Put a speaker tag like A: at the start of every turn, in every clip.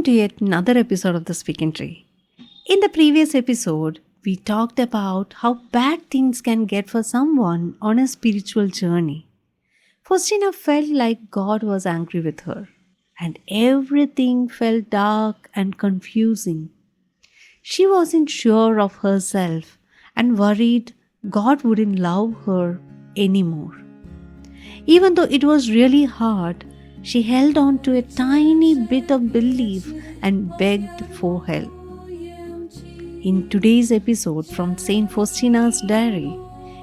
A: Welcome to yet another episode of the Speaking Tree. In the previous episode, we talked about how bad things can get for someone on a spiritual journey. Faustina felt like God was angry with her, and everything felt dark and confusing. She wasn't sure of herself and worried God wouldn't love her anymore. Even though it was really hard, she held on to a tiny bit of belief and begged for help. In today's episode from Saint Faustina's diary,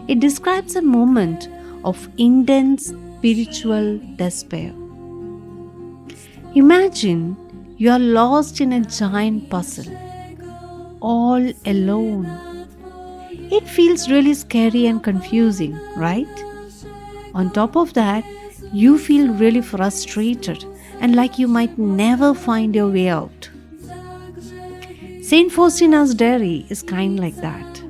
A: it describes a moment of intense spiritual despair. Imagine you are lost in a giant puzzle, all alone. It feels really scary and confusing, right? On top of that, you feel really frustrated and like you might never find your way out. Saint Faustina's diary is kind like that.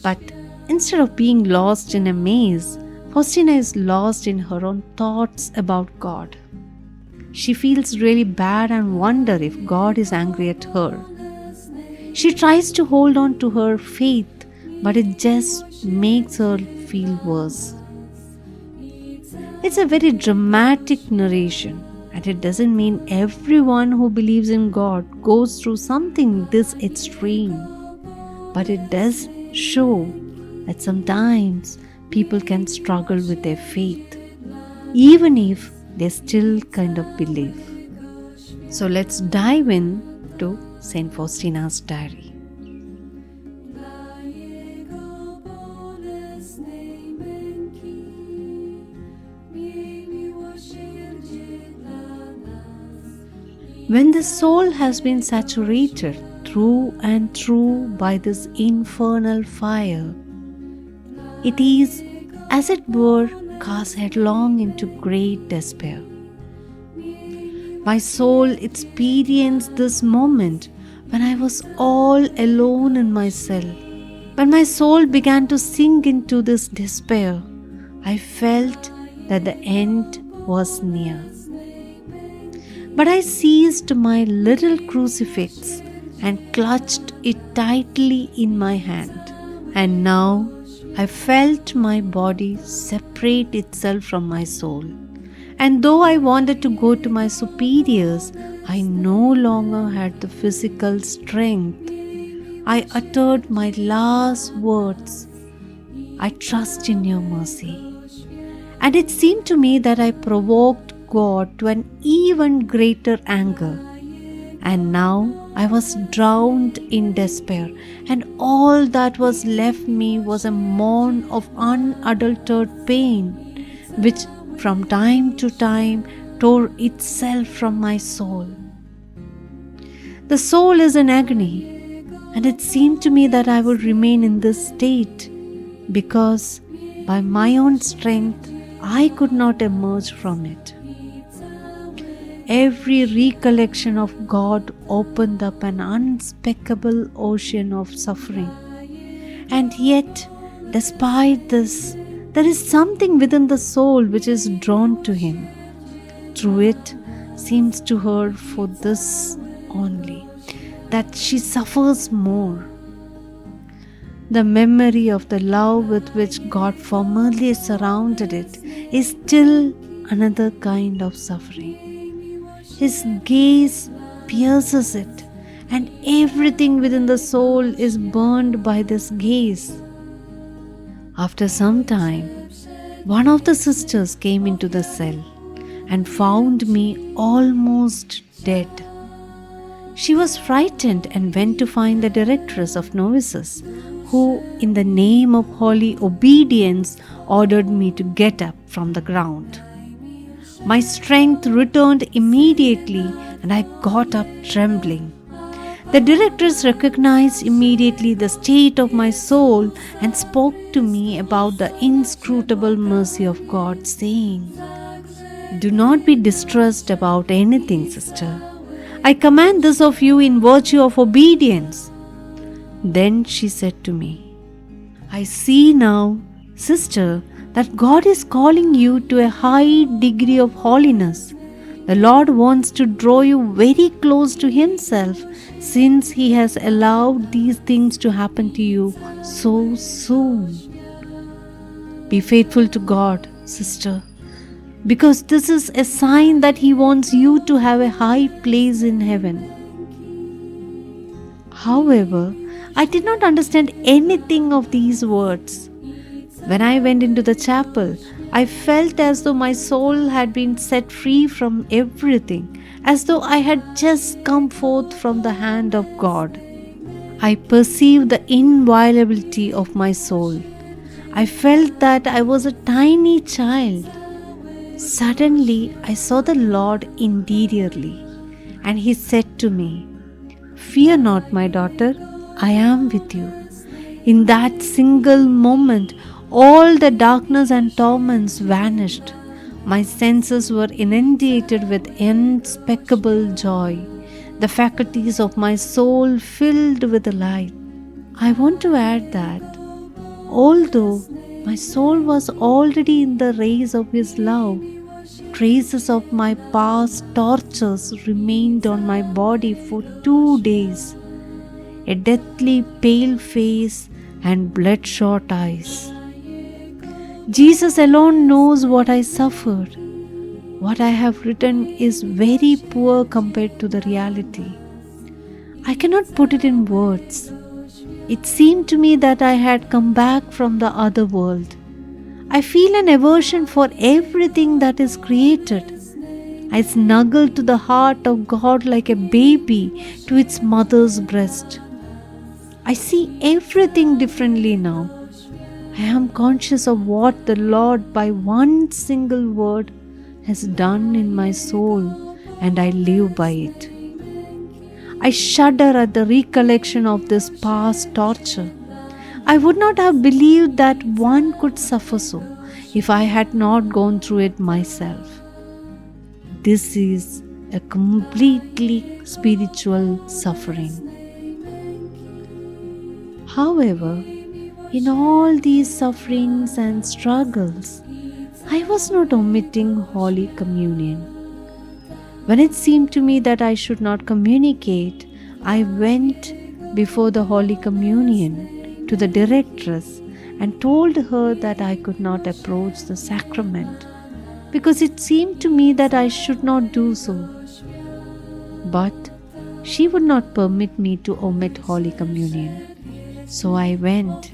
A: But instead of being lost in a maze, Faustina is lost in her own thoughts about God. She feels really bad and wonder if God is angry at her. She tries to hold on to her faith, but it just makes her feel worse. It's a very dramatic narration, and it doesn't mean everyone who believes in God goes through something this extreme. But it does show that sometimes people can struggle with their faith, even if they still kind of believe. So let's dive in to Saint Faustina's diary. When the soul has been saturated through and through by this infernal fire, it is, as it were, cast headlong into great despair. My soul experienced this moment when I was all alone in my cell. When my soul began to sink into this despair, I felt that the end was near. But I seized my little crucifix and clutched it tightly in my hand. And now I felt my body separate itself from my soul. And though I wanted to go to my superiors, I no longer had the physical strength. I uttered my last words, "I trust in your mercy." And it seemed to me that I provoked God to an even greater anger. And now I was drowned in despair, and all that was left me was a moan of unadulterated pain, which from time to time tore itself from my soul. The soul is in agony, and it seemed to me that I would remain in this state because by my own strength I could not emerge from it. Every recollection of God opened up an unspeakable ocean of suffering. And yet, despite this, there is something within the soul which is drawn to Him. Through it seems to her for this only, that she suffers more. The memory of the love with which God formerly surrounded it is still another kind of suffering. His gaze pierces it, and everything within the soul is burned by this gaze. After some time, one of the sisters came into the cell and found me almost dead. She was frightened and went to find the directress of novices, who, in the name of holy obedience, ordered me to get up from the ground. My strength returned immediately, and I got up trembling. The directress recognized immediately the state of my soul and spoke to me about the inscrutable mercy of God, saying, "Do not be distressed about anything, sister. I command this of you in virtue of obedience." Then she said to me, "I see now, sister, that God is calling you to a high degree of holiness. The Lord wants to draw you very close to Himself, since He has allowed these things to happen to you so soon. Be faithful to God, sister, because this is a sign that He wants you to have a high place in heaven. However, I did not understand anything of these words. When I went into the chapel, I felt as though my soul had been set free from everything, as though I had just come forth from the hand of God. I perceived the inviolability of my soul. I felt that I was a tiny child. Suddenly, I saw the Lord interiorly, and He said to me, "Fear not, my daughter, I am with you." In that single moment, all the darkness and torments vanished. My senses were inundated with unspeakable joy. The faculties of my soul filled with light. I want to add that, although my soul was already in the rays of His love, traces of my past tortures remained on my body for 2 days. A deathly pale face and bloodshot eyes. Jesus alone knows what I suffered. What I have written is very poor compared to the reality. I cannot put it in words. It seemed to me that I had come back from the other world. I feel an aversion for everything that is created. I snuggle to the heart of God like a baby to its mother's breast. I see everything differently now. I am conscious of what the Lord by one single word has done in my soul, and I live by it. I shudder at the recollection of this past torture. I would not have believed that one could suffer so if I had not gone through it myself. This is a completely spiritual suffering. However, in all these sufferings and struggles, I was not omitting Holy Communion. When it seemed to me that I should not communicate, I went before the Holy Communion to the directress and told her that I could not approach the sacrament because it seemed to me that I should not do so. But she would not permit me to omit Holy Communion. So I went.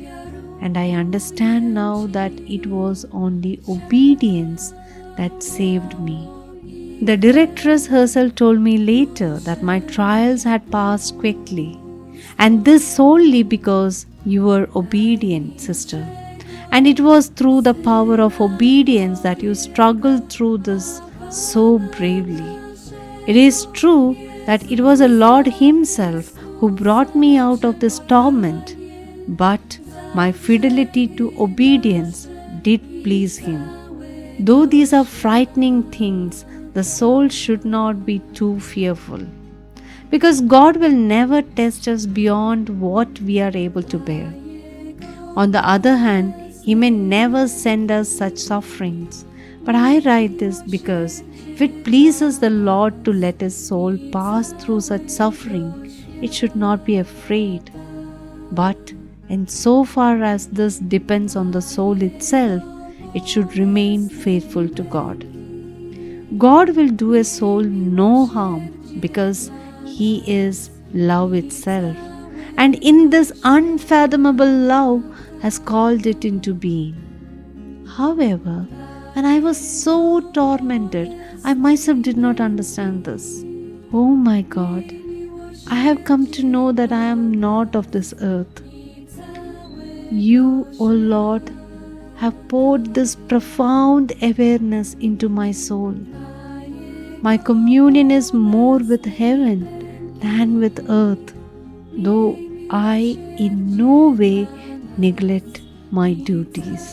A: And I understand now that it was only obedience that saved me. The directress herself told me later that my trials had passed quickly, and this solely because you were obedient, sister. And it was through the power of obedience that you struggled through this so bravely. It is true that it was the Lord Himself who brought me out of this torment, but my fidelity to obedience did please Him. Though these are frightening things, the soul should not be too fearful, because God will never test us beyond what we are able to bear. On the other hand, He may never send us such sufferings. But I write this because if it pleases the Lord to let His soul pass through such suffering, it should not be afraid. But and so far as this depends on the soul itself, it should remain faithful to God. God will do a soul no harm because He is love itself, and in this unfathomable love has called it into being. However, when I was so tormented, I myself did not understand this. Oh my God, I have come to know that I am not of this earth. You, O Lord, have poured this profound awareness into my soul. My communion is more with heaven than with earth, though I in no way neglect my duties.